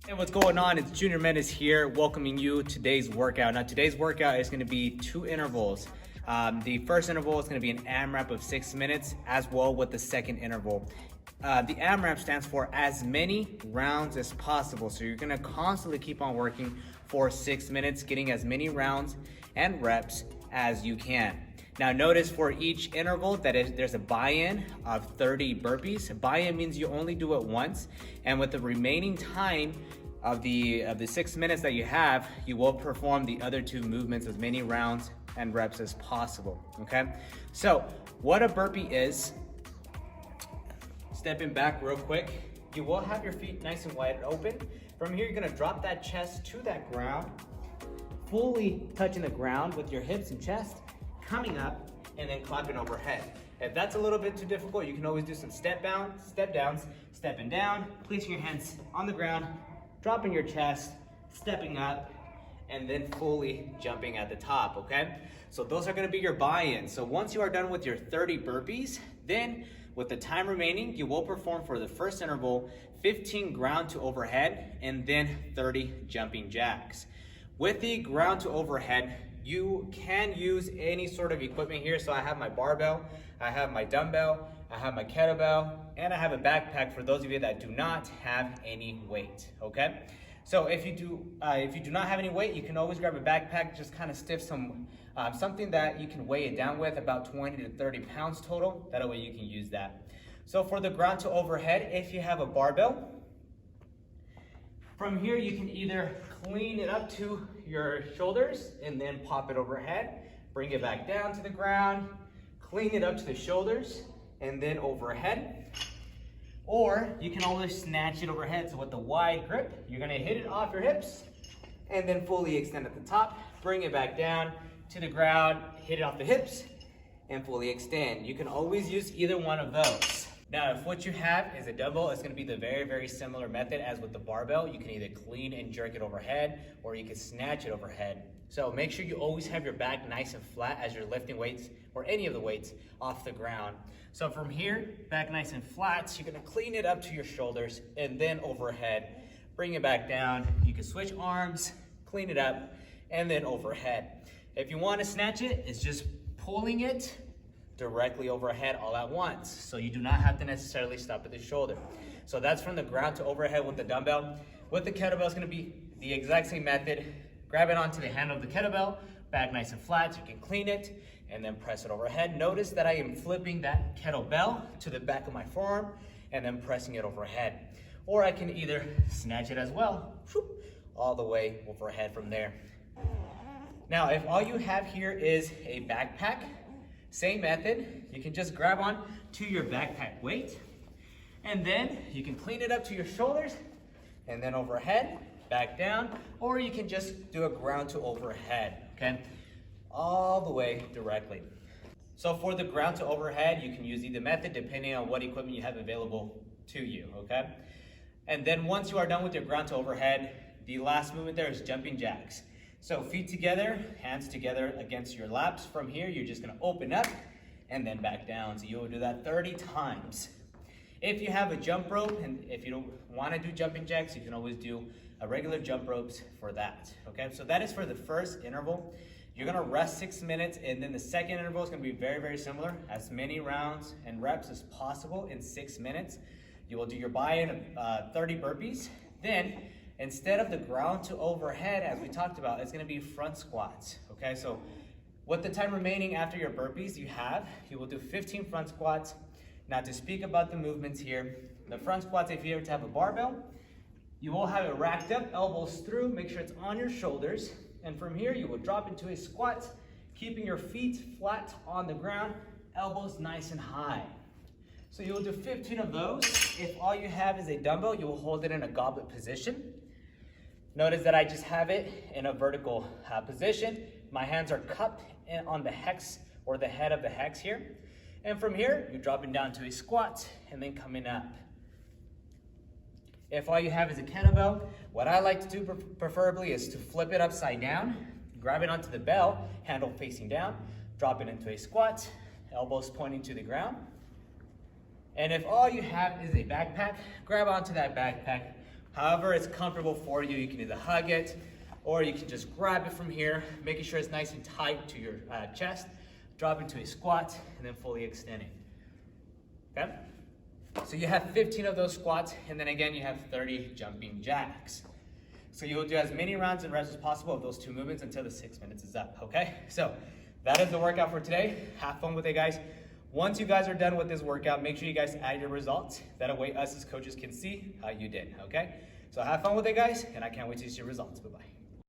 Hey, what's going on? It's Junior Menace here, welcoming you to today's workout. Now, today's workout is going to be 2 intervals. The first interval is going to be an AMRAP of 6 minutes, as well with the second interval. The AMRAP stands for as many rounds as possible. So you're going to constantly keep on working for 6 minutes, getting as many rounds and reps as you can. Now notice for each interval that there's a buy-in of 30 burpees. Buy-in means you only do it once, and with the remaining time of the 6 minutes that you have, you will perform the other 2 movements as many rounds and reps as possible, okay? So what a burpee is, stepping back real quick, you will have your feet nice and wide open. From here, you're gonna drop that chest to that ground, fully touching the ground with your hips and chest, coming up and then clapping overhead. If that's a little bit too difficult, you can always do some step downs, stepping down, placing your hands on the ground, dropping your chest, stepping up, and then fully jumping at the top, okay? So those are gonna be your buy-ins. So once you are done with your 30 burpees, then with the time remaining, you will perform for the first interval 15 ground to overhead and then 30 jumping jacks. With the ground to overhead, you can use any sort of equipment here. So I have my barbell, I have my dumbbell, I have my kettlebell, and I have a backpack for those of you that do not have any weight, okay? So if you do not have any weight, you can always grab a backpack, just kind of stiff something that you can weigh it down with, about 20 to 30 pounds total. That way you can use that. So for the ground to overhead, if you have a barbell, from here you can either clean it up to your shoulders and then pop it overhead, bring it back down to the ground, clean it up to the shoulders and then overhead. Or you can always snatch it overhead. So with the wide grip, you're gonna hit it off your hips and then fully extend at the top, bring it back down to the ground, hit it off the hips and fully extend. You can always use either one of those. Now, if what you have is a dumbbell, it's gonna be the very, very similar method as with the barbell. You can either clean and jerk it overhead, or you can snatch it overhead. So make sure you always have your back nice and flat as you're lifting weights, or any of the weights, off the ground. So from here, back nice and flat, so you're gonna clean it up to your shoulders, and then overhead. Bring it back down. You can switch arms, clean it up, and then overhead. If you wanna snatch it, it's just pulling it directly overhead all at once. So you do not have to necessarily stop at the shoulder. So that's from the ground to overhead with the dumbbell. With the kettlebell, it's gonna be the exact same method. Grab it onto the handle of the kettlebell, back nice and flat so you can clean it, and then press it overhead. Notice that I am flipping that kettlebell to the back of my forearm and then pressing it overhead. Or I can either snatch it as well, all the way overhead from there. Now, if all you have here is a backpack, same method, you can just grab on to your backpack weight, and then you can clean it up to your shoulders, and then overhead, back down, or you can just do a ground to overhead, okay? All the way directly. So for the ground to overhead, you can use either method depending on what equipment you have available to you, okay? And then once you are done with your ground to overhead, the last movement there is jumping jacks. So feet together, hands together against your laps. From here, you're just gonna open up and then back down. So you will do that 30 times. If you have a jump rope, and if you don't wanna do jumping jacks, you can always do a regular jump ropes for that, okay? So that is for the first interval. You're gonna rest 6 minutes, and then the second interval is gonna be very, very similar. As many rounds and reps as possible in 6 minutes. You will do your buy-in of 30 burpees. Then, instead of the ground to overhead, as we talked about, it's gonna be front squats, okay? So with the time remaining after your burpees you will do 15 front squats. Now to speak about the movements here, the front squats, if you ever have a barbell, you will have it racked up, elbows through, make sure it's on your shoulders. And from here, you will drop into a squat, keeping your feet flat on the ground, elbows nice and high. So you will do 15 of those. If all you have is a dumbbell, you will hold it in a goblet position. Notice that I just have it in a vertical position. My hands are cupped on the hex, or the head of the hex here. And from here, you're dropping down to a squat and then coming up. If all you have is a kettlebell, what I like to do preferably is to flip it upside down, grab it onto the bell, handle facing down, drop it into a squat, elbows pointing to the ground. And if all you have is a backpack, grab onto that backpack, However it's comfortable for you. You can either hug it, or you can just grab it from here, making sure it's nice and tight to your chest. Drop into a squat, and then fully extending. Okay? So you have 15 of those squats, and then again, you have 30 jumping jacks. So you'll do as many rounds and reps as possible of those 2 movements until the 6 minutes is up, okay? So that is the workout for today. Have fun with it, guys. Once you guys are done with this workout, make sure you guys add your results. That way us as coaches can see how you did, okay? So have fun with it, guys, and I can't wait to see your results. Bye-bye.